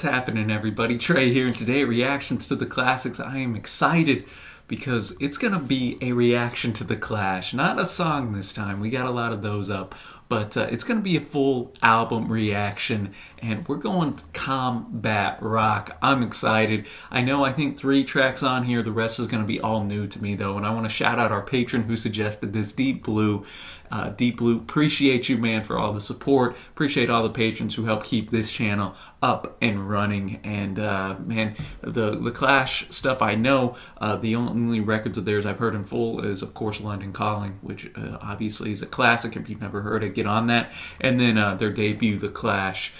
What's happening, everybody? Trey here, and today reactions to the classics. I am excited because it's going to be a reaction to The Clash. Not a song this time. We got a lot of those up. But it's going to be a full album reaction, and we're going combat rock. I'm excited. I think 3 tracks on here. The rest is going to be all new to me, though. And I want to shout out our patron who suggested this, Deep Blue. Deep Blue, appreciate you, man, for all the support. Appreciate all the patrons who help keep this channel up and running. And man, the Clash stuff, I know. The only records of theirs I've heard in full is, of course, London Calling, which obviously is a classic. If you've never heard it, get on that. And then their debut, The Clash,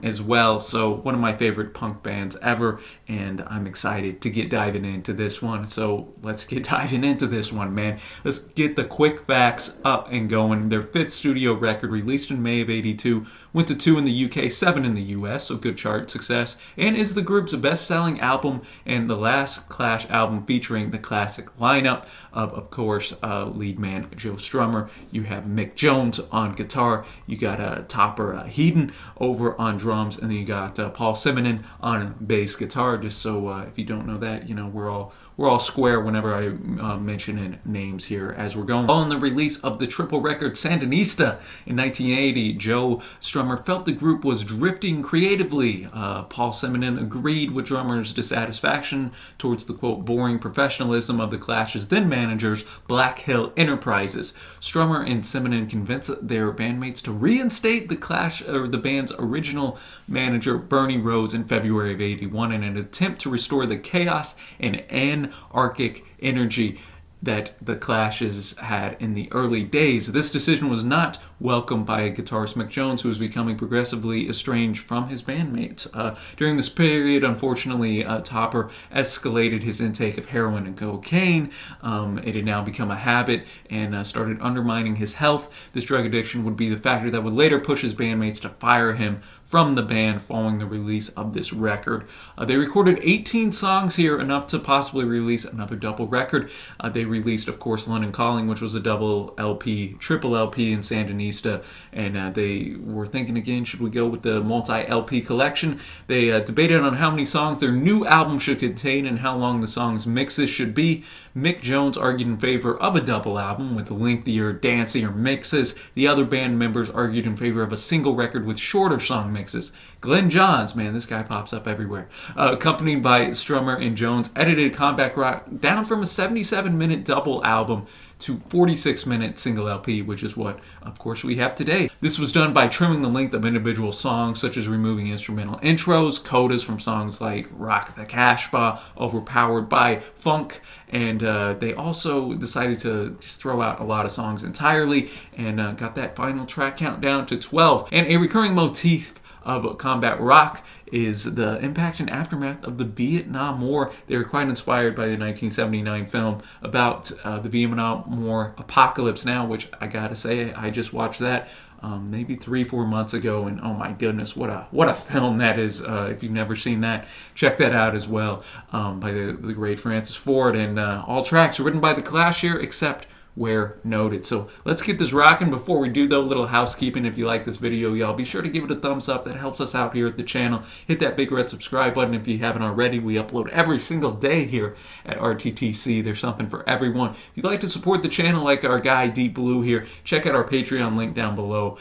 as well. So one of my favorite punk bands ever, and I'm excited to get diving into this one. So let's get diving into this one, man. Let's get the quick facts up and going. Their 5th studio record, released in May of '82, went to 2 in the UK, 7 in the US, so good chart success, and is the group's best-selling album and the last Clash album featuring the classic lineup of course, lead man Joe Strummer. You have Mick Jones on guitar. You got Topper Headon over on drums, and then you got Paul Simonon on bass guitar. Just so if you don't know that, you know, we're all square whenever I mention names here as we're going. Following the release of the triple record Sandinista in 1980, Joe Strummer felt the group was drifting creatively. Paul Simonon agreed with Drummer's dissatisfaction towards the, quote, boring professionalism of the Clash's then managers, Black Hill Enterprises. Strummer and Simonon convinced their bandmates to reinstate the Clash, or the band's original manager, Bernie Rhodes, in February of '81 in an attempt to restore the chaos and anarchic energy that the Clashes had in the early days. This decision was not welcomed by guitarist Mick Jones, who was becoming progressively estranged from his bandmates. During this period, unfortunately, Topper escalated his intake of heroin and cocaine. It had now become a habit and started undermining his health. This drug addiction would be the factor that would later push his bandmates to fire him from the band following the release of this record. They recorded 18 songs here, enough to possibly release another double record. They released, of course, London Calling, which was a double LP, triple LP in Sandinista, and they were thinking again, should we go with the multi-LP collection? They debated on how many songs their new album should contain and how long the songs' mixes should be. Mick Jones argued in favor of a double album with lengthier, dancier mixes. The other band members argued in favor of a single record with shorter song mixes. Glenn Johns, man, this guy pops up everywhere, accompanied by Strummer and Jones, edited Combat Rock down from a 77-minute double album to 46-minute single LP, which is what, of course, we have today. This was done by trimming the length of individual songs, such as removing instrumental intros, codas from songs like Rock the Casbah, Overpowered by Funk, and they also decided to just throw out a lot of songs entirely and got that final track count down to 12. And a recurring motif of combat rock is the impact and aftermath of the Vietnam War. They were quite inspired by the 1979 film about the Vietnam War Apocalypse Now, which I gotta say, I just watched that maybe 3-4 months ago, and oh my goodness, what a film that is. If you've never seen that, check that out as well, by the great Francis Ford. And all tracks are written by the Clash here, except where noted. So let's get this rocking. Before we do, though, a little housekeeping. If you like this video, y'all, be sure to give it a thumbs up. That helps us out here at the channel. Hit that big red subscribe button if you haven't already. We upload every single day here at RTTC. There's something for everyone. If you'd like to support the channel like our guy Deep Blue here, check out our Patreon link down below.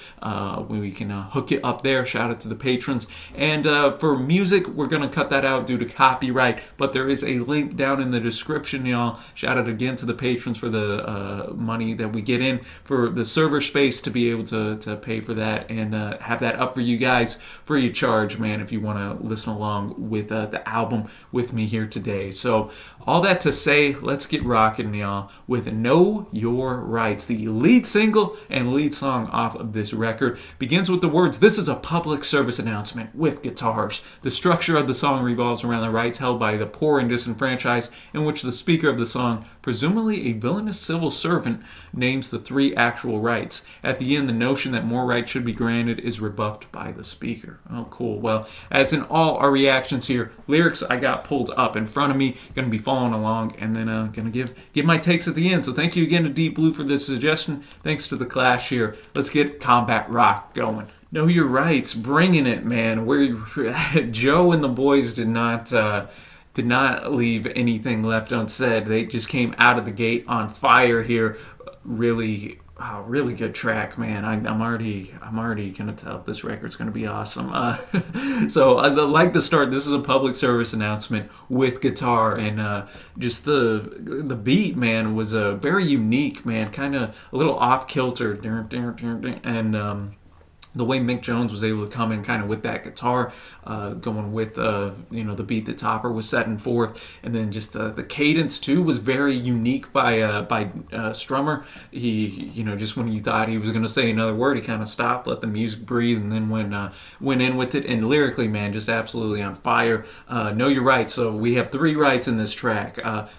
We can hook you up there. Shout out to the patrons. And for music, we're going to cut that out due to copyright, but there is a link down in the description, y'all. Shout out again to the patrons for the money that we get in for the server space to be able to pay for that and have that up for you guys free of charge, man, if you want to listen along with the album with me here today. So all that to say, let's get rocking, y'all, with Know Your Rights. The lead single and lead song off of this record begins with the words, "This is a public service announcement," with guitars. The structure of the song revolves around the rights held by the poor and disenfranchised, in which the speaker of the song, presumably a villainous civil servant, names the 3 actual rights. At the end, the notion that more rights should be granted is rebuffed by the speaker. Oh, cool. Well, as in all our reactions here, lyrics I got pulled up in front of me, going to be following along, and then going to give my takes at the end. So thank you again to Deep Blue for this suggestion. Thanks to the Clash here. Let's get combat rock going. No, you're right. Bringing it, man. Where Joe and the boys did not leave anything left unsaid. They just came out of the gate on fire here. Really, really good track, man. I'm already gonna tell this record's gonna be awesome. So I like the start. This is a public service announcement with guitar, and just the beat, man, was very unique, man. Kind of a little off kilter, and the way Mick Jones was able to come in kind of with that guitar, going with the beat that Topper was setting forth, and then just the cadence too was very unique by Strummer. He just when you thought he was going to say another word, he kind of stopped, let the music breathe, and then went in with it. And lyrically, man, just absolutely on fire. No, you're right. So we have three rights in this track.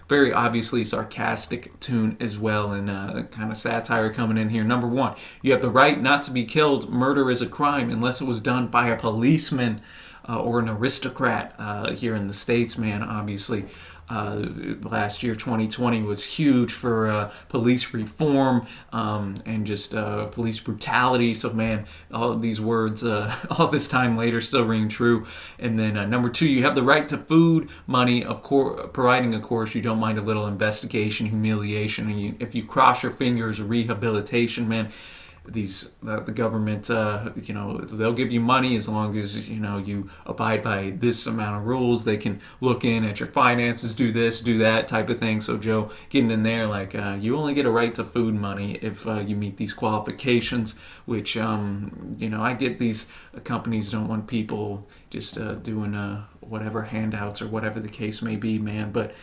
Very obviously sarcastic tune as well, and kind of satire coming in here. Number one, you have the right not to be killed. Murder is a crime unless it was done by a policeman or an aristocrat here in the States, man. Obviously, last year, 2020, was huge for police reform and just police brutality. So, man, all of these words, all this time later, still ring true. And then number two, you have the right to food, money, of course, providing, of course, you don't mind a little investigation, humiliation, and if you cross your fingers, rehabilitation, man. The government, they'll give you money as long as you abide by this amount of rules. They can look in at your finances, do this, do that type of thing. So Joe getting in there, like, you only get a right to food money if you meet these qualifications, which I get these companies don't want people just doing whatever handouts or whatever the case may be, man. But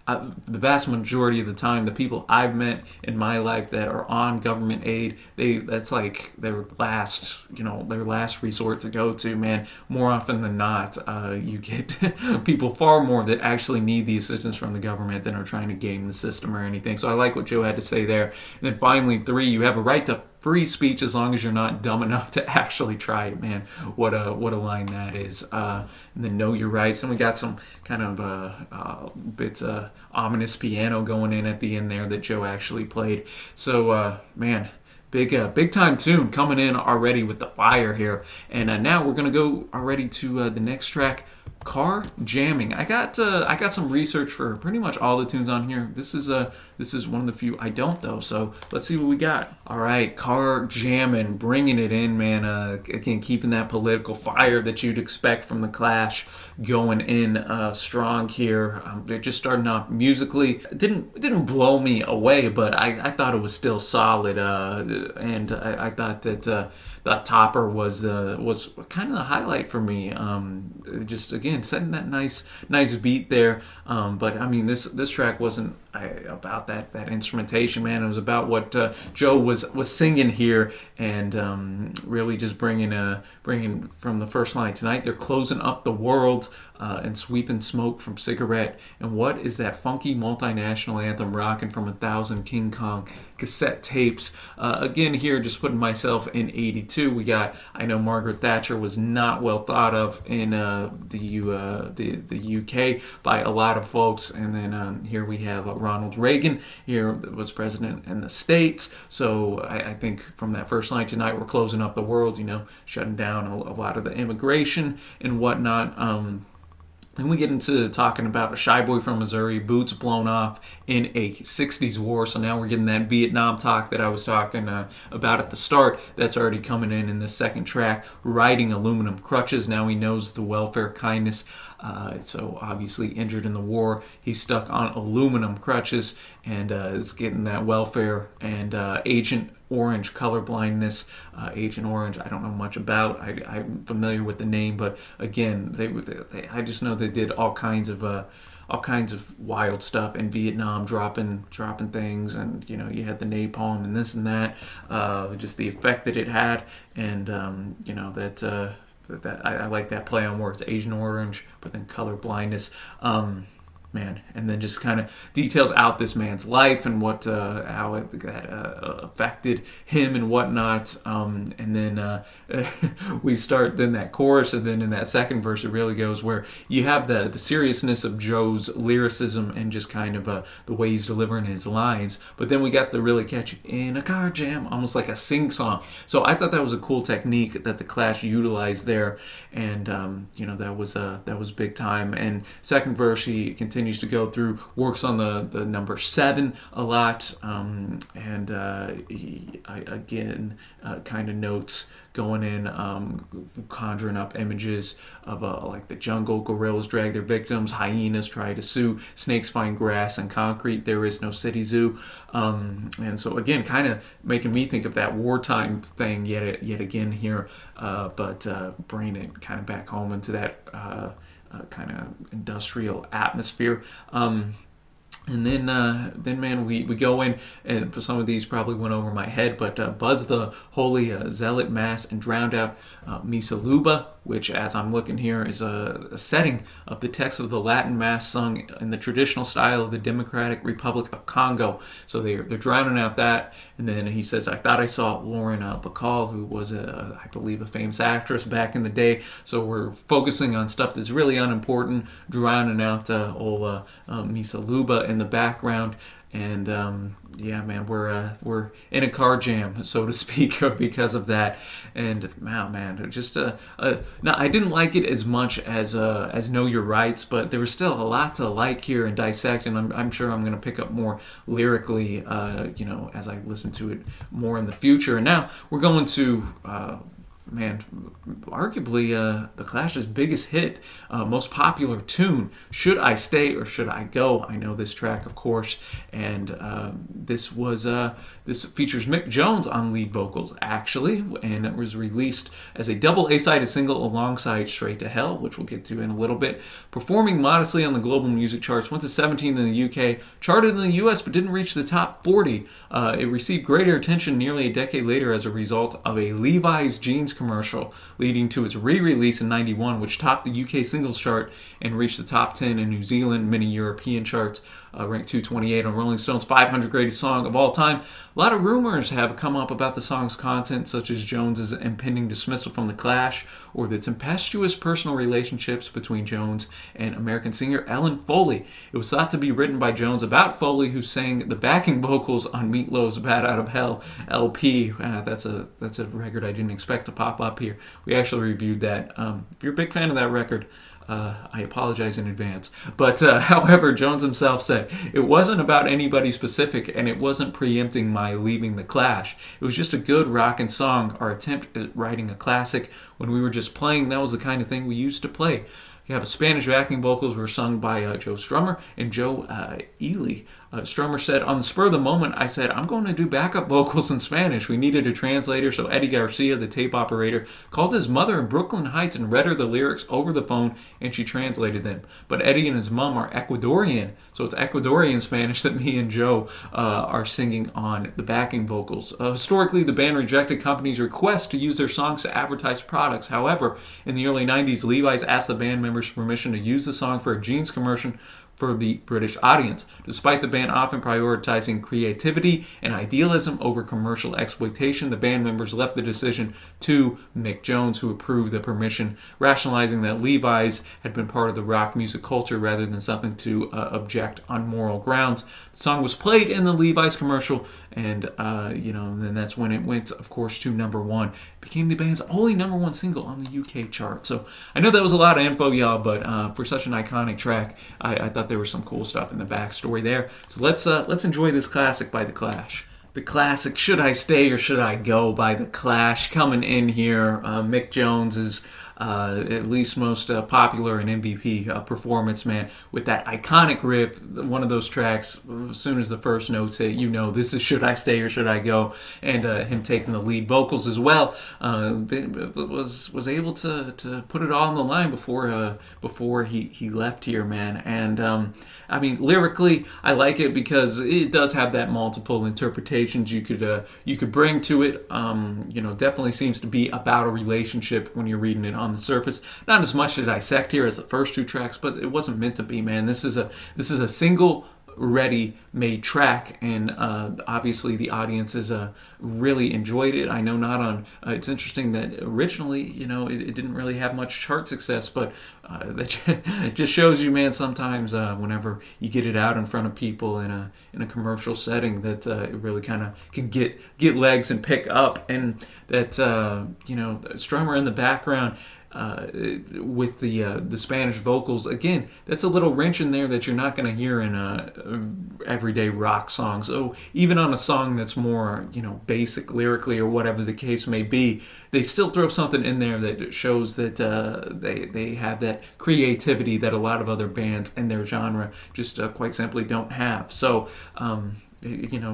the vast majority of the time, the people I've met in my life that are on government aid, that's like their last resort to go to, man. More often than not, you get people far more that actually need the assistance from the government than are trying to game the system or anything. So I like what Joe had to say there. And then finally, three, you have a right to free speech as long as you're not dumb enough to actually try it, man. What a line that is. And then know your rights. And we got some kind of bits ominous piano going in at the end there that Joe actually played. So, man, big time tune coming in already with the fire here. And now we're going to go already to the next track, Car Jamming. I got some research for pretty much all the tunes on here. This is one of the few I don't, though, so let's see what we got. All right, Car Jamming, bringing it in, man. Again, keeping that political fire that you'd expect from the Clash going in strong here. They're just starting off musically. It didn't blow me away, but I thought it was still solid, and I thought that that Topper was kind of the highlight for me. Just again setting that nice beat there. But I mean, this track wasn't about that instrumentation, man. It was about what Joe was singing here, and really just bringing from the first line. Tonight they're closing up the world and sweeping smoke from cigarette. And what is that funky multinational anthem rocking from 1,000 King Kong cassette tapes? Again, here just putting myself in '82. We got, I know Margaret Thatcher was not well thought of in the UK by a lot of folks, and then here we have Ronald Reagan here was president in the States. So I think from that first line, tonight we're closing up the world, shutting down a lot of the immigration and whatnot. Then we get into talking about a shy boy from Missouri, boots blown off in a 60s war. So now we're getting that Vietnam talk that I was talking about at the start. That's already coming in this second track. Riding aluminum crutches. Now he knows the welfare kindness. So obviously injured in the war. He's stuck on aluminum crutches and is getting that welfare and Agent Orange color blindness. Agent Orange, I don't know much about. I'm familiar with the name, but again, I just know they did all kinds of wild stuff in Vietnam, dropping things, and you had the napalm and this and that. Just the effect that it had, and that I like that play on words, Agent Orange, but then color blindness. man, and then just kind of details out this man's life and what how it that affected him and whatnot. And then we start then that chorus, and then in that second verse it really goes where you have the seriousness of Joe's lyricism and just kind of the way he's delivering his lines, but then we got the really catchy "in a car jam," almost like a sing song. So I thought that was a cool technique that the Clash utilized there, and that was big time. And second verse, he continues to go through, works on the number 7 a lot, and he again kind of notes going in, conjuring up images of like the jungle, gorillas drag their victims, hyenas try to sue, snakes find grass and concrete, there is no city zoo. And so again, kind of making me think of that wartime thing yet again here, but bringing it kind of back home into that kind of industrial atmosphere. And then man, we go in, and some of these probably went over my head, but Buzz the Holy Zealot Mass and drowned out Misa Luba, which, as I'm looking here, is a setting of the text of the Latin Mass sung in the traditional style of the Democratic Republic of Congo. So they're drowning out that, and then he says, I thought I saw Lauren Bacall, who was, I believe, a famous actress back in the day. So we're focusing on stuff that's really unimportant, drowning out old Misa Luba in the background. And yeah, man, we're in a car jam, so to speak, because of that. And wow, man, just now I didn't like it as much as Know Your Rights, but there was still a lot to like here and dissect, and I'm sure I'm going to pick up more lyrically, as I listen to it more in the future. And now we're going to. Arguably the Clash's biggest hit, most popular tune, Should I Stay or Should I Go? I know this track, of course, and this features Mick Jones on lead vocals, actually, and it was released as a double A-sided single alongside Straight to Hell, which we'll get to in a little bit. Performing modestly on the global music charts, went to 17th in the UK, charted in the US, but didn't reach the top 40. It received greater attention nearly a decade later as a result of a Levi's jeans commercial, leading to its re-release in 91, which topped the UK singles chart and reached the top 10 in New Zealand, many European charts, ranked 228 on Rolling Stone's 500 Greatest Song of All Time. A lot of rumors have come up about the song's content, such as Jones's impending dismissal from the Clash, or the tempestuous personal relationships between Jones and American singer Ellen Foley. It was thought to be written by Jones about Foley, who sang the backing vocals on Meatloaf's Bat Out of Hell LP. That's a record I didn't expect to pop up here. We actually reviewed that. If you're a big fan of that record, I apologize in advance. But however, Jones himself said, it wasn't about anybody specific, and it wasn't preempting my leaving the Clash. It was just a good rockin' song, our attempt at writing a classic. When we were just playing, that was the kind of thing we used to play. You have a Spanish backing vocals were sung by Joe Strummer and Joe Ely. Strummer said, on the spur of the moment, I said, I'm going to do backup vocals in Spanish. We needed a translator, so Eddie Garcia, the tape operator, called his mother in Brooklyn Heights and read her the lyrics over the phone, and she translated them. But Eddie and his mom are Ecuadorian, so it's Ecuadorian Spanish that me and Joe are singing on the backing vocals. Historically, the band rejected companies' requests to use their songs to advertise products. However, in the early 90s, Levi's asked the band members permission to use the song for a jeans commercial for the British audience. Despite the band often prioritizing creativity and idealism over commercial exploitation, the band members left the decision to Mick Jones, who approved the permission, rationalizing that Levi's had been part of the rock music culture rather than something to object on moral grounds. The song was played in the Levi's commercial, and then that's when it went, of course, to number 1. It became the band's only number 1 single on the UK chart. So I know that was a lot of info, y'all, but for such an iconic track, I thought there was some cool stuff in the backstory there. So let's enjoy this classic by The Clash. The classic Should I Stay or Should I Go by The Clash coming in here. Mick Jones is at least most popular and MVP performance, man, with that iconic riff. One of those tracks, as soon as the first notes hit, this is Should I Stay or Should I Go, and him taking the lead vocals as well, was able to put it all on the line before he left here, man. And I mean, lyrically, I like it because it does have that multiple interpretations you could bring to it. Definitely seems to be about a relationship when you're reading it on the surface. Not as much to dissect here as the first two tracks, but it wasn't meant to be, man. This is a single ready-made track, and obviously the audiences really enjoyed it. I know not on. It's interesting that originally, it didn't really have much chart success, but that just shows you, man. Sometimes whenever you get it out in front of people in a commercial setting, that it really kind of can get legs and pick up, and that Strummer in the background. With the Spanish vocals, again, that's a little wrench in there that you're not going to hear in a everyday rock song. So even on a song that's more, basic lyrically or whatever the case may be, they still throw something in there that shows that they have that creativity that a lot of other bands in their genre just quite simply don't have. So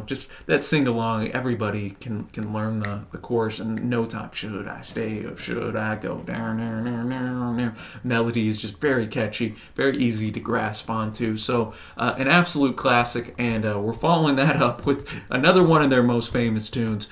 just that sing along, everybody can learn the chorus in no time. Should I stay or should I go down? Melody is just very catchy, very easy to grasp onto. So an absolute classic, and we're following that up with another one of their most famous tunes,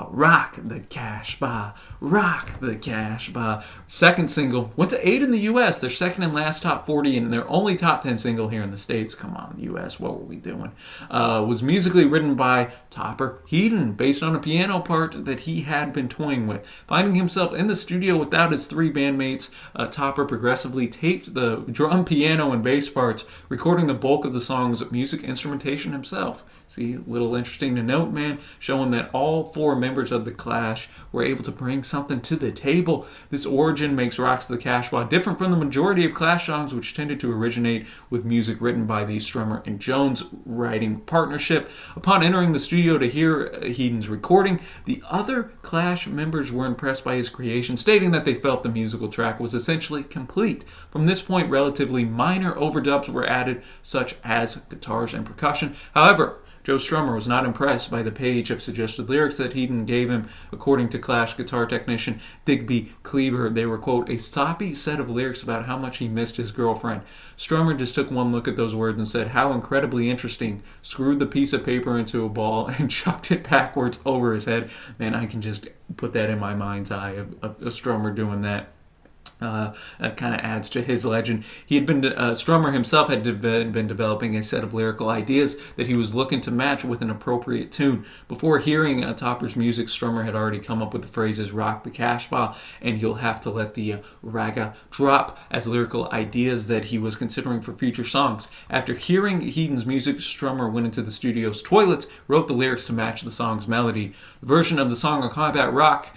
Rock the Casbah. Rock the Casbah. Second single, went to 8 in the US, their second and last top 40, and their only top 10 single here in the States. Come on, US, what were we doing? Was musically written by Topper Headon, based on a piano part that he had been toying with. Finding himself in the studio without his three bandmates, Topper progressively taped the drum, piano, and bass parts, recording the bulk of the song's music instrumentation himself. See, a little interesting to note, man, showing that all four members of the Clash were able to bring something to the table. This origin makes Rocks the Casbah different from the majority of Clash songs, which tended to originate with music written by the Strummer and Jones writing partnership. Upon entering the studio to hear Headon's recording, the other Clash members were impressed by his creation, stating that they felt the musical track was essentially complete. From this point, relatively minor overdubs were added, such as guitars and percussion. However, Joe Strummer was not impressed by the page of suggested lyrics that Headon gave him. According to Clash guitar technician Digby Cleaver, they were, quote, a soppy set of lyrics about how much he missed his girlfriend. Strummer just took one look at those words and said, how incredibly interesting, screwed the piece of paper into a ball and chucked it backwards over his head. Man, I can just put that in my mind's eye of Strummer doing that. Kind of adds to his legend. He had been Strummer himself had been developing a set of lyrical ideas that he was looking to match with an appropriate tune. Before hearing Topper's music, Strummer had already come up with the phrases "rock the Casbah" and "you'll have to let the raga drop" as lyrical ideas that he was considering for future songs. After hearing Headon's music, Strummer went into the studio's toilets, wrote the lyrics to match the song's melody. The version of the song on Combat Rock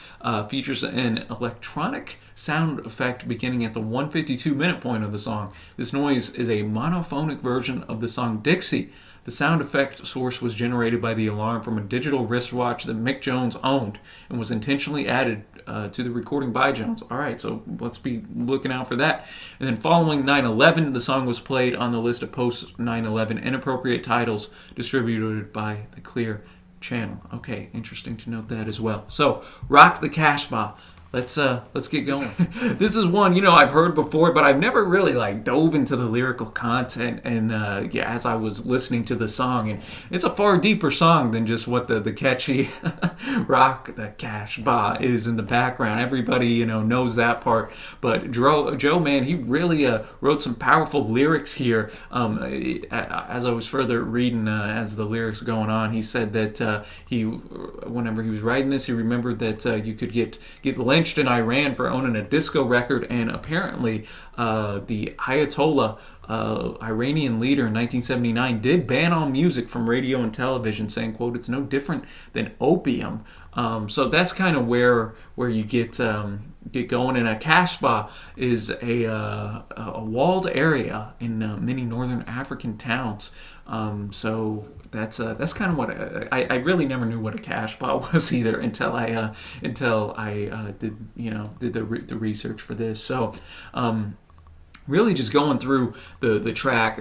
features an electronic sound effect beginning at the 152-minute point of the song. This noise is a monophonic version of the song Dixie. The sound effect source was generated by the alarm from a digital wristwatch that Mick Jones owned and was intentionally added to the recording by Jones. All right, so let's be looking out for that. And then following 9/11, the song was played on the list of post-9/11 inappropriate titles distributed by the Clear Channel. Okay, interesting to note that as well. So, Rock the Casbah. Let's get going. This is one, I've heard before, but I've never really dove into the lyrical content. And as I was listening to the song, and it's a far deeper song than just what the catchy Rock the Casbah is in the background. Everybody knows that part. But Joe, man, he really wrote some powerful lyrics here. As I was further reading, as the lyrics going on, he said that whenever he was writing this, he remembered that you could get lynched in Iran for owning a disco record, and apparently the Ayatollah Iranian leader in 1979 did ban all music from radio and television, saying, quote, it's no different than opium. So that's kind of where you get going. And a Casbah is a walled area in many northern African towns. So that's kind of what I really never knew what a Casbah was either until I did the research for this. So really just going through the track,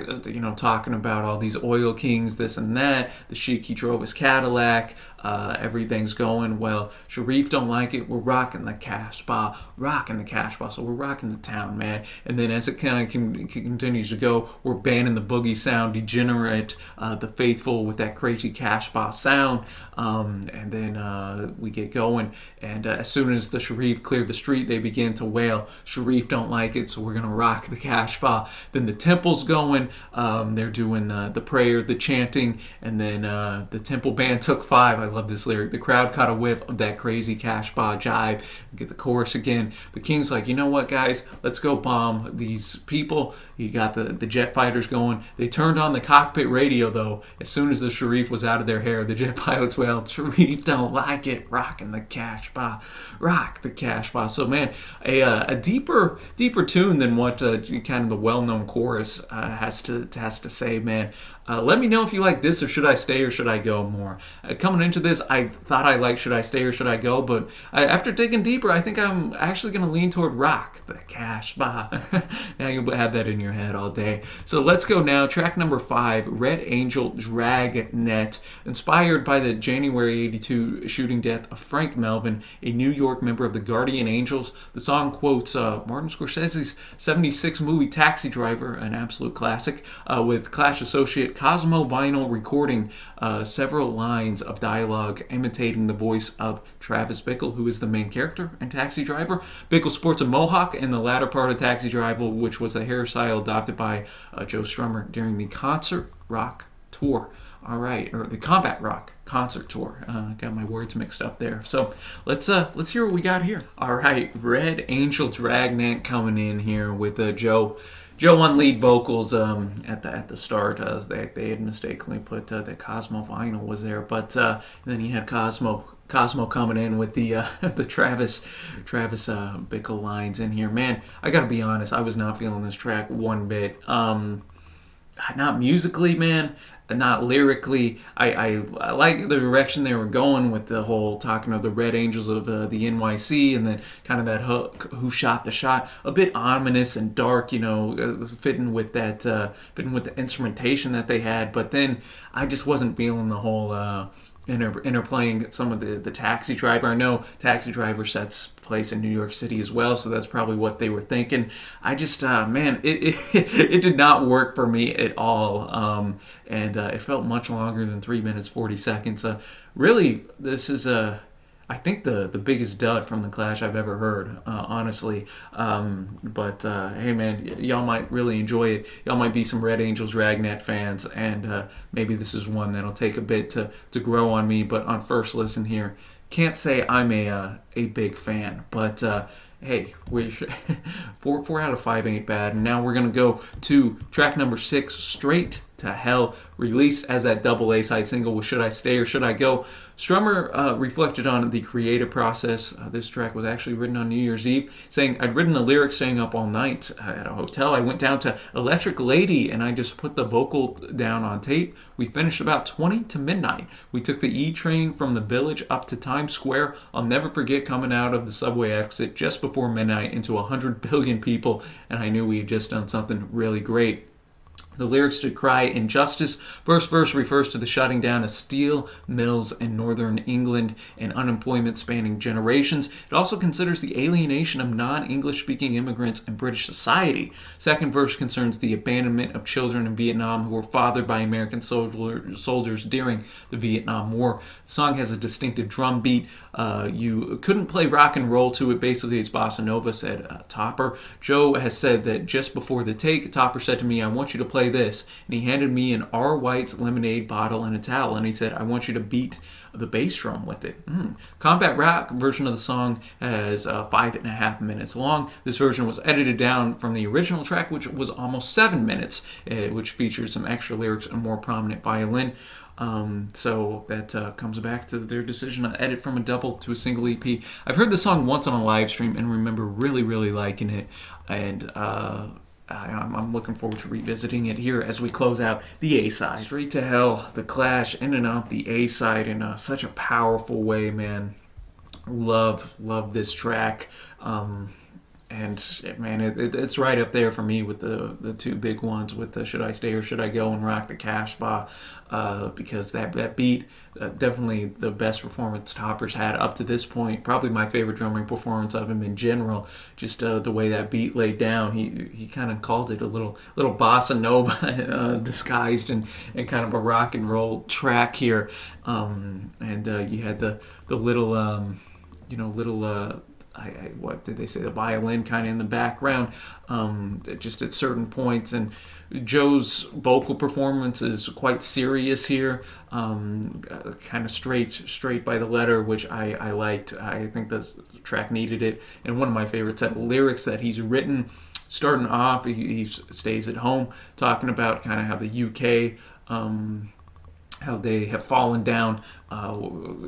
talking about all these oil kings, this and that. The Sheik, he drove his Cadillac. everything's going well. Sharif don't like it. We're rocking the Casbah, rocking the Casbah. So we're rocking the town, man. And then as it kind of continues to go, we're banning the boogie sound, Degenerate, the Faithful with that crazy Casbah sound. And then we get going. And as soon as the Sharif cleared the street, they begin to wail. Sharif don't like it, so we're going to rock the Casbah. Then the temple's going. They're doing the prayer, the chanting, and then the temple band took 5. I love this lyric. The crowd caught a whiff of that crazy Casbah jive. Get the chorus again. The king's like, you know what, guys? Let's go bomb these people. You got the jet fighters going. They turned on the cockpit radio, though. As soon as the Sharif was out of their hair, the jet pilots wailed, Sharif don't like it. Rocking the Casbah. Rock the Casbah. So, man, a deeper tune than what kind of the well-known chorus has to say, man. Let me know if you like this, or should I stay or should I go more? Coming into this, I thought I liked should I stay or should I go, but after digging deeper, I think I'm actually going to lean toward rock the Casbah. Now you'll have that in your head all day. So let's go now. Track number 5, Red Angel Dragnet, inspired by the January 82 shooting death of Frank Melvin, a New York member of the Guardian Angels. The song quotes Martin Scorsese's 76 movie Taxi Driver, an absolute classic, with Clash associate Cosmo Vinyl recording several lines of dialogue imitating the voice of Travis Bickle, who is the main character in Taxi Driver. Bickle sports a mohawk in the latter part of Taxi Driver, which was a hairstyle adopted by Joe Strummer during the concert rock tour. All right, or the Combat Rock concert tour. Got my words mixed up there. So let's hear what we got here. All right, Red Angel Dragnet coming in here with Joe on lead vocals at the start. They had mistakenly put that Cosmo Vinyl was there, but then you had Cosmo coming in with the Travis Bickle lines in here. Man, I gotta be honest, I was not feeling this track one bit. Not musically, man, not lyrically. I like the direction they were going with the whole talking of the Red Angels of the NYC, and then kind of that hook, who shot the shot, a bit ominous and dark, fitting with the instrumentation that they had. But then I just wasn't feeling the whole interplaying some of the Taxi Driver. I know Taxi Driver sets place in New York City as well, so that's probably what they were thinking. I just, man, it did not work for me at all, and it felt much longer than 3 minutes 40 seconds. Really, this is I think the biggest dud from the Clash I've ever heard, honestly. But hey, man, y'all might really enjoy it. Y'all might be some Red Angels Dragnet fans, and maybe this is one that'll take a bit to grow on me. But on first listen here, can't say I'm a big fan. But hey, we 4 out of 5 ain't bad. And now we're gonna go to track number 6, Straight to Hell, released as that double A-side single with Should I Stay or Should I Go. Strummer reflected on the creative process. This track was actually written on New Year's Eve, saying, I'd written the lyrics staying up all night at a hotel. I went down to Electric Lady and I just put the vocal down on tape. We finished about 20 to midnight. We took the E train from the Village up to Times Square. I'll never forget coming out of the subway exit just before midnight into 100 billion people, and I knew we had just done something really great. The lyrics to Cry Injustice. First verse refers to the shutting down of steel mills in northern England and unemployment spanning generations. It also considers the alienation of non-English speaking immigrants in British society. Second verse concerns the abandonment of children in Vietnam who were fathered by American soldiers during the Vietnam War. The song has a distinctive drum beat. You couldn't play rock and roll to it. Basically, it's bossa nova, said Topper. Joe has said that just before the take, Topper said to me, I want you to play this. And he handed me an R. White's lemonade bottle and a towel. And he said, I want you to beat the bass drum with it. Combat Rock version of the song is 5.5 minutes long. This version was edited down from the original track, which was almost 7 minutes, which features some extra lyrics and more prominent violin. So that comes back to their decision to edit from a double to a single EP. I've heard the song once on a live stream and remember really, really liking it. And I'm looking forward to revisiting it here as we close out the A-side. Straight to Hell, The Clash, in and out the A-side in such a powerful way, man. Love this track. And and man, it's right up there for me with the two big ones, with the Should I Stay or Should I Go and Rock the Casbah, because that beat, definitely the best performance Topper's had up to this point. Probably my favorite drumming performance of him in general. Just the way that beat laid down. He kind of called it a little bossa nova disguised and kind of a rock and roll track here. And you had the little what did they say? The violin kind of in the background, just at certain points. And Joe's vocal performance is quite serious here, kind of straight by the letter, which I liked. I think the track needed it. And one of my favorite set of lyrics that he's written, starting off, he stays at home, talking about kind of how the UK, how they have fallen down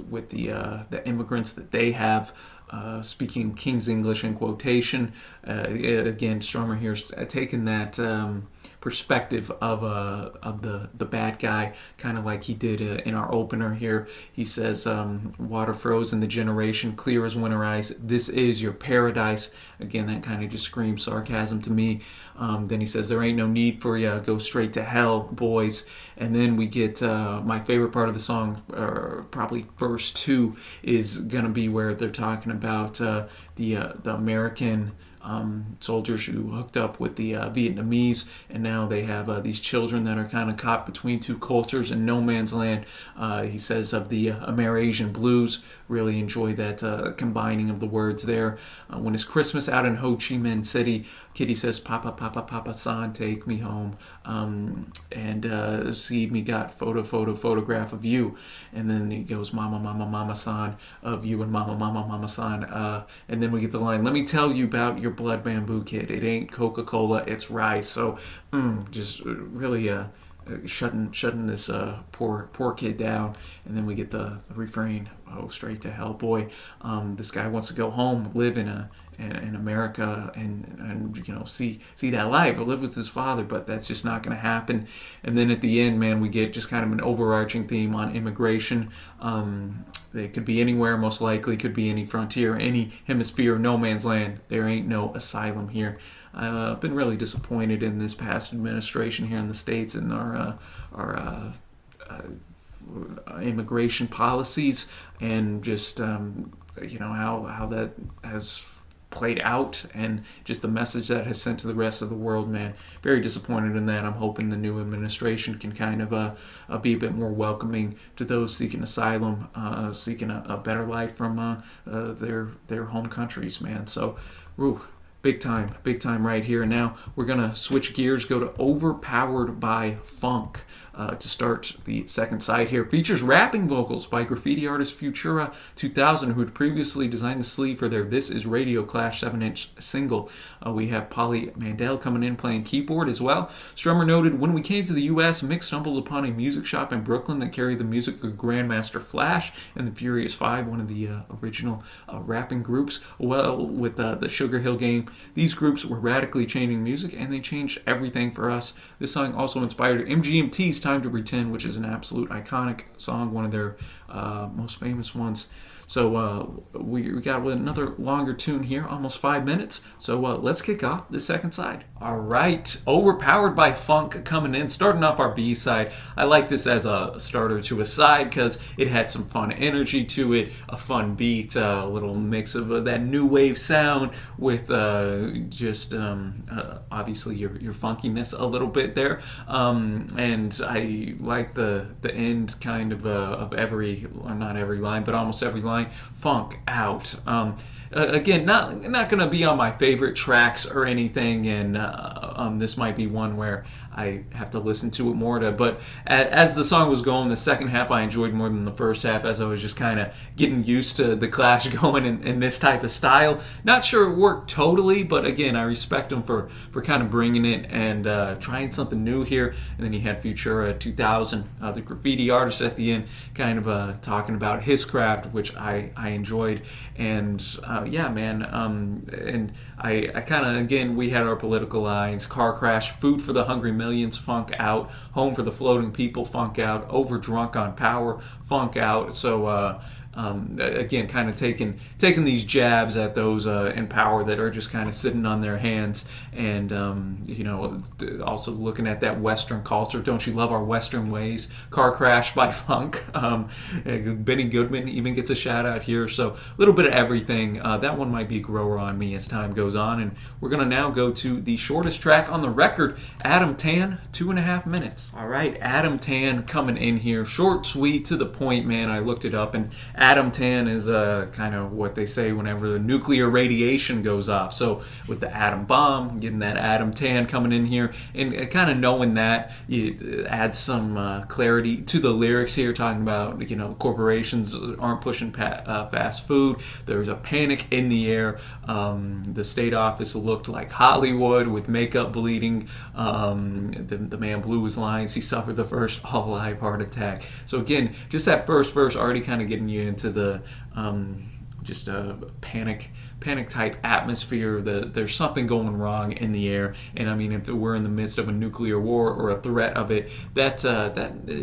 with the immigrants that they have. Speaking King's English in quotation. Again, Strummer here's taken that perspective of the bad guy, kind of like he did in our opener here. He says, water froze in the generation, clear as winter ice. This is your paradise. Again, that kind of just screams sarcasm to me. Then he says, there ain't no need for ya, go straight to hell, boys. And then we get my favorite part of the song, probably verse 2, is going to be where they're talking about the American soldiers who hooked up with the Vietnamese, and now they have these children that are kind of caught between two cultures in no man's land. He says of the Amerasian blues. Really enjoy that combining of the words there. When it's Christmas out in Ho Chi Minh City, Kitty says, Papa, Papa, Papa San, take me home. And see me got photograph of you. And then he goes, Mama, Mama, Mama San, of you and Mama, Mama, Mama San. And then we get the line, let me tell you about your blood bamboo kid. It ain't Coca-Cola, it's rice. So just really shutting this poor kid down. And then we get the refrain, oh, straight to hell, boy. This guy wants to go home, live in America, and see that life, or live with his father, but that's just not going to happen. And then at the end, man, we get just kind of an overarching theme on immigration. It could be anywhere, most likely could be any frontier, any hemisphere, no man's land. There ain't no asylum here. I've been really disappointed in this past administration here in the States and our immigration policies, and just how that has played out, and just the message that has sent to the rest of the world, man. Very disappointed in that. I'm hoping the new administration can kind of be a bit more welcoming to those seeking asylum, seeking a better life from their home countries, man. So, big time right here. And now we're going to switch gears, go to Overpowered by Funk to start the second side here. Features rapping vocals by graffiti artist Futura 2000, who had previously designed the sleeve for their This Is Radio Clash 7-inch single. We have Polly Mandel coming in playing keyboard as well. Strummer noted, when we came to the U.S., Mick stumbled upon a music shop in Brooklyn that carried the music of Grandmaster Flash and the Furious Five, one of the original rapping groups. Well, with the Sugar Hill Gang, these groups were radically changing music, and they changed everything for us. This song also inspired MGMT's Time to Pretend, which is an absolute iconic song, one of their most famous ones. So we got another longer tune here, almost 5 minutes. So let's kick off the second side. All right, Overpowered by Funk coming in, starting off our B side. I like this as a starter to a side because it had some fun energy to it, a fun beat, a little mix of that new wave sound with just obviously your funkiness a little bit there. And I like the end kind of every, or not every line, but almost every line. Funk out. Again, not going to be on my favorite tracks or anything, and this might be one where I have to listen to it more. But as the song was going, the second half I enjoyed more than the first half, as I was just kind of getting used to the Clash going in this type of style. Not sure it worked totally, but again, I respect them for kind of bringing it and trying something new here. And then you had Futura 2000, the graffiti artist at the end, kind of talking about his craft, which I enjoyed. And yeah, man, and I kind of, again, we had our political lines: car crash, food for the hungry millions, funk out; home for the floating people, funk out; over drunk on power, funk out. So Again, kind of taking these jabs at those in power that are just kind of sitting on their hands, and also looking at that Western culture. Don't you love our Western ways? Car Crash by Funk. Benny Goodman even gets a shout out here. So a little bit of everything. That one might be a grower on me as time goes on, and we're gonna now go to the shortest track on the record, Adam Tan, 2.5 minutes. All right, Adam Tan coming in here, short, sweet, to the point, man. I looked it up, and Adam Tan is kind of what they say whenever the nuclear radiation goes off. So with the atom bomb, getting that Adam Tan coming in here, and kind of knowing that, you add some clarity to the lyrics here, talking about, corporations aren't pushing fast food. There's a panic in the air. The state office looked like Hollywood with makeup bleeding. The man blew his lines. He suffered the first all-live heart attack. So again, just that first verse already kind of getting you into the just a panic type atmosphere. There's something going wrong in the air, and I mean, if we're in the midst of a nuclear war or a threat of it, that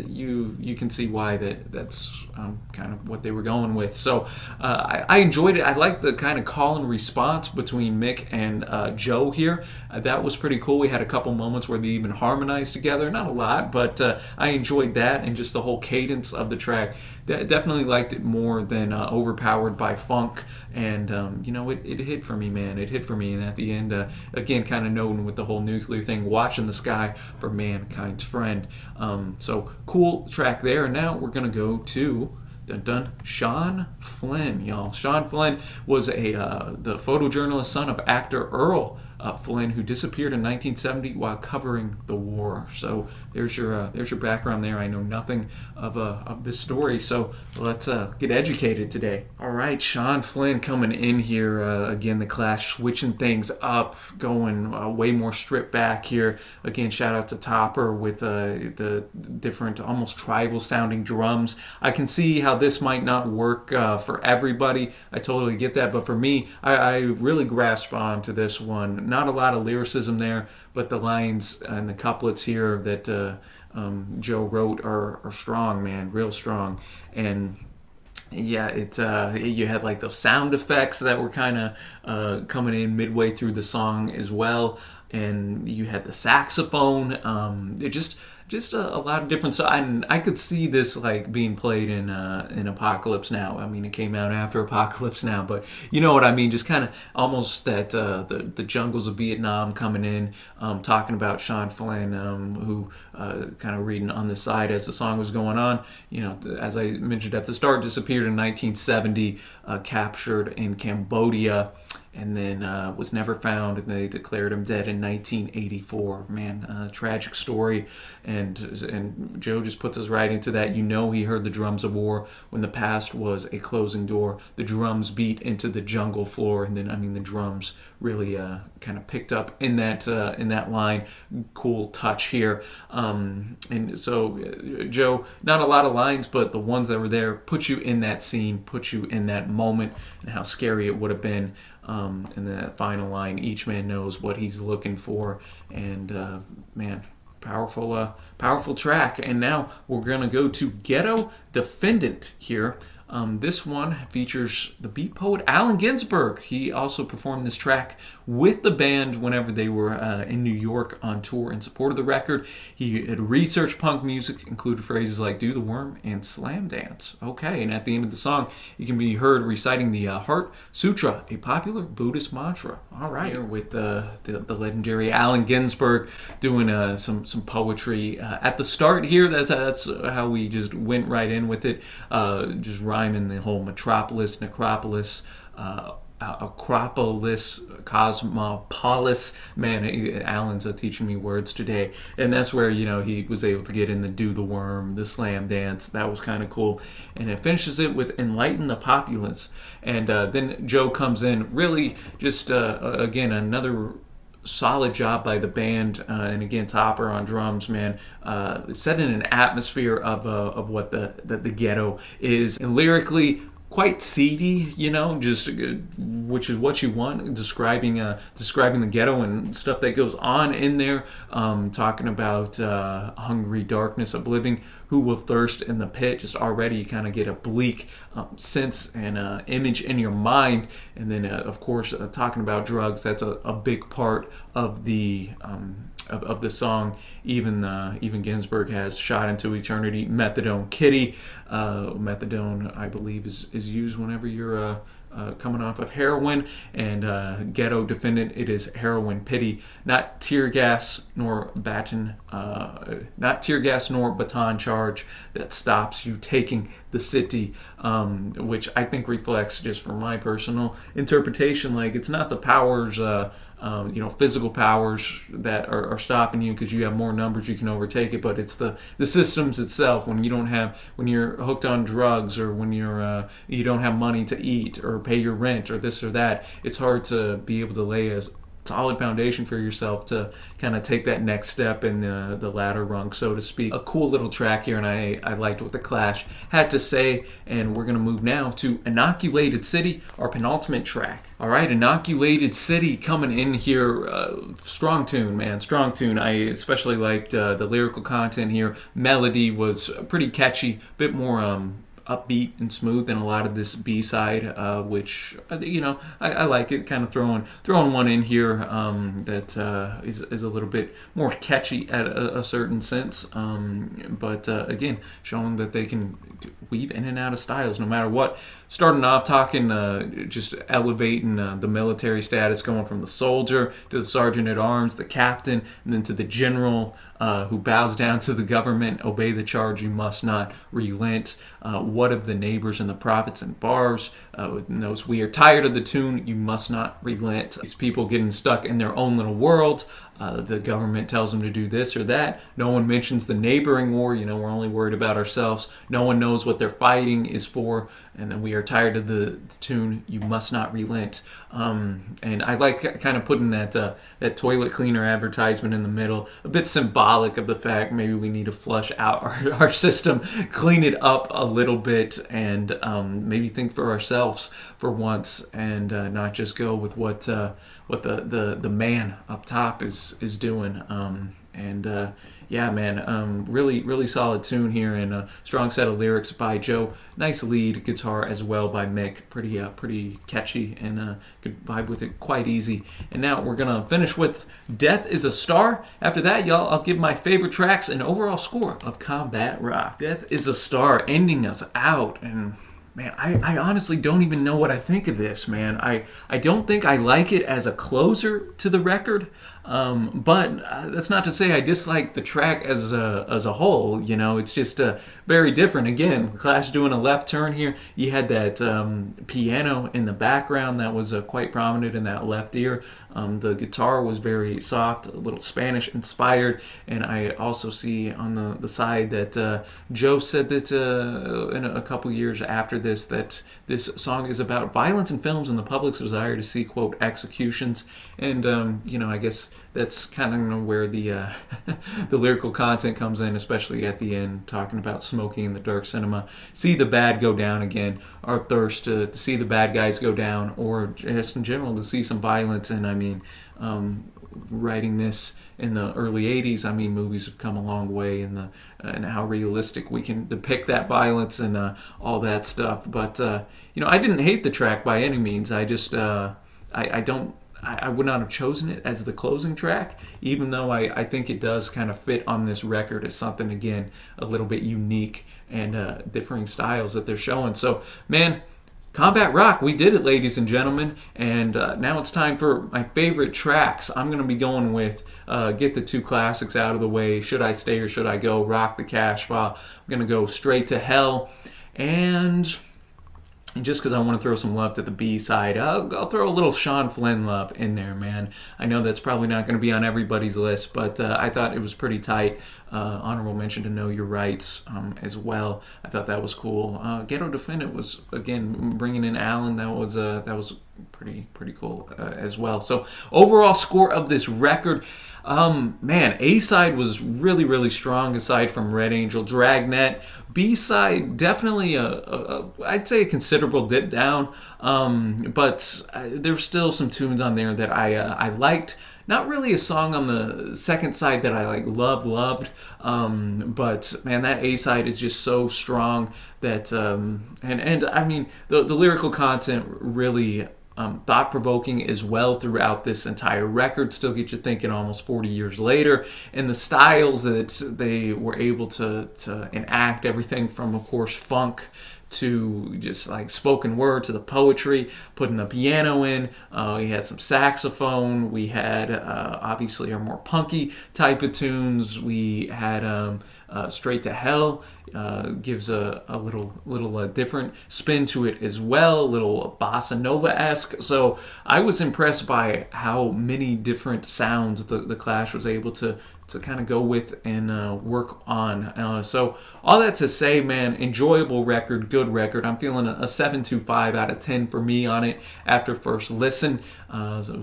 you can see why that's kind of what they were going with. So I enjoyed it. I liked the kind of call and response between Mick and Joe here. That was pretty cool. We had a couple moments where they even harmonized together. Not a lot, but I enjoyed that, and just the whole cadence of the track. Definitely liked it more than Overpowered by Funk, and it hit for me, man. It hit for me, and at the end, again, kind of knowing with the whole nuclear thing, watching the sky for mankind's friend. So cool track there. And now we're gonna go to Sean Flynn, y'all. Sean Flynn was the photojournalist, son of actor Earl Flynn, who disappeared in 1970 while covering the war. So there's your background there. I know nothing of this story, so let's get educated today. All right, Sean Flynn coming in here again. The Clash switching things up, going way more stripped back here. Again, shout out to Topper with the different, almost tribal sounding drums. I can see how this might not work for everybody. I totally get that, but for me, I really grasp on to this one. Not a lot of lyricism there, but the lines and the couplets here that Joe wrote are strong, man, real strong. And yeah, you had like those sound effects that were kind of coming in midway through the song as well, and you had the saxophone. It just a lot of different stuff. And I could see this like being played in Apocalypse Now. I mean, it came out after Apocalypse Now, but you know what I mean. Just kind of almost that the jungles of Vietnam coming in, talking about Sean Flynn, who kind of reading on the side as the song was going on. As I mentioned at the start, disappeared in 1970, captured in Cambodia, and then was never found, and they declared him dead in 1984. Man, tragic story, and Joe just puts us right into that. He heard the drums of war when the past was a closing door. The drums beat into the jungle floor, and then the drums really kind of picked up in that line. Cool touch here, and so Joe, not a lot of lines, but the ones that were there put you in that scene, put you in that moment, and how scary it would have been. And that final line, each man knows what he's looking for, and man, powerful track. And now we're gonna go to Ghetto, Defendant here. This one features the beat poet Allen Ginsberg. He also performed this track with the band whenever they were in New York on tour in support of the record. He had researched punk music, included phrases like "do the worm" and "slam dance." Okay, and at the end of the song, he can be heard reciting the Heart Sutra, a popular Buddhist mantra. All right, here with the legendary Allen Ginsberg doing some poetry at the start here. That's how we just went right in with it. Just rhyming the whole metropolis, necropolis, Acropolis, Cosmopolis. Man, Alan's teaching me words today. And that's where, he was able to get in the do the worm, the slam dance. That was kind of cool. And it finishes it with enlighten the populace. And then Joe comes in, really just, again, another solid job by the band, and again, Topper on drums, man, setting an atmosphere of what the Ghetto is. And lyrically, quite seedy, just which is what you want. Describing the ghetto and stuff that goes on in there, talking about hungry darkness of living, who will thirst in the pit. Just already you kind of get a bleak sense and image in your mind, and then of course talking about drugs. That's a big part of the of the song. Even Ginsberg has "Shot into Eternity," "Methadone Kitty." Methadone, I believe, is used whenever you're coming off of heroin, and Ghetto, Defendant, it is heroin pity, not tear gas nor baton charge that stops you taking the city, which I think reflects, just from my personal interpretation, like it's not the powers, physical powers that are stopping you because you have more numbers, you can overtake it, but it's the systems itself. When you're hooked on drugs, or when you don't have money to eat or pay your rent or this or that, it's hard to be able to lay a solid foundation for yourself to kind of take that next step in the ladder rung, so to speak. A cool little track here, and I liked what the Clash had to say. And we're going to move now to Inoculated City, our penultimate track. All right, Inoculated City coming in here. Strong tune, man, strong tune. I especially liked the lyrical content here. Melody was pretty catchy, bit more upbeat and smooth than a lot of this B-side, which I like it. Kind of throwing one in here that is a little bit more catchy at a certain sense, but again, showing that they can weave in and out of styles no matter what. Starting off talking, just elevating the military status, going from the soldier to the sergeant at arms, the captain, and then to the general, who bows down to the government. Obey the charge, you must not relent. What of the neighbors and the prophets and bars? Knows we are tired of the tune, you must not relent. These people getting stuck in their own little world. The government tells them to do this or that. No one mentions the neighboring war. We're only worried about ourselves. No one knows what their fighting is for. And then we are tired of the tune, you must not relent. And I like kind of putting that toilet cleaner advertisement in the middle. A bit symbolic of the fact maybe we need to flush out our system, clean it up a little bit, and maybe think for ourselves for once, and not just go with what the man up top is doing. Yeah, man, really solid tune here, and a strong set of lyrics by Joe. Nice lead guitar as well by Mick. Pretty catchy, and could vibe with it quite easy. And now we're gonna finish with Death is a Star. After that, y'all, I'll give my favorite tracks and overall score of Combat Rock. Death is a Star ending us out, and man, I honestly don't even know what I think of this, man. I don't think I like it as a closer to the record, but that's not to say I dislike the track as a whole. It's just very different. Again, Clash doing a left turn here. You had that piano in the background that was quite prominent in that left ear. The guitar was very soft, a little Spanish inspired, and I also see on the side that Joe said that in a couple years after this, that this song is about violence in films and the public's desire to see, quote, executions. And I guess that's kind of where the the lyrical content comes in, especially at the end, talking about smoking in the dark cinema. See the bad go down again. Our thirst to see the bad guys go down, or just in general to see some violence. And I mean, writing this in the early 80s, I mean, movies have come a long way in and how realistic we can depict that violence and all that stuff. But I didn't hate the track by any means. I just I would not have chosen it as the closing track, even though I think it does kind of fit on this record as something, again, a little bit unique and differing styles that they're showing. So, man, Combat Rock, we did it, ladies and gentlemen. And now it's time for my favorite tracks. I'm going to be going with, get the two classics out of the way, Should I Stay or Should I Go, Rock the Casbah. I'm going to go Straight to Hell, and just because I want to throw some love to the B-side, I'll throw a little Sean Flynn love in there, man. I know that's probably not going to be on everybody's list, but I thought it was pretty tight. Honorable mention to Know Your Rights as well. I thought that was cool. Ghetto Defendant was, again, bringing in Alan. That was pretty cool as well. So overall score of this record, man, A side was really strong aside from Red Angel. Dragnet, B side definitely I'd say a considerable dip down, but there's still some tunes on there that I liked. Not really a song on the second side that I like loved, but man, that A side is just so strong that and I mean the lyrical content really thought provoking as well throughout this entire record. Still get you thinking almost 40 years later, and the styles that they were able to enact, everything from of course funk to just like spoken word to the poetry, putting the piano in. We had some saxophone. We had obviously our more punky type of tunes. We had Straight to Hell, gives a little different spin to it as well, a little bossa nova-esque. So I was impressed by how many different sounds the Clash was able to kind of go with and work on. So all that to say, man, enjoyable record, good record. I'm feeling a 7.25 out of 10 for me on it after first listen,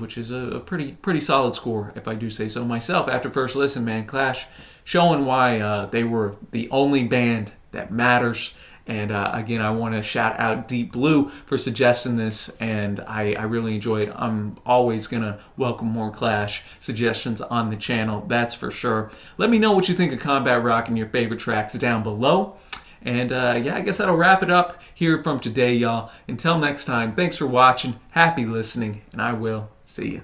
which is a pretty solid score if I do say so myself. After first listen, man, Clash showing why they were the only band that matters. And again, I want to shout out Deep Blue for suggesting this, and I really enjoy it. I'm always going to welcome more Clash suggestions on the channel, that's for sure. Let me know what you think of Combat Rock and your favorite tracks down below. And yeah, I guess that'll wrap it up here from today, y'all. Until next time, thanks for watching, happy listening, and I will see you.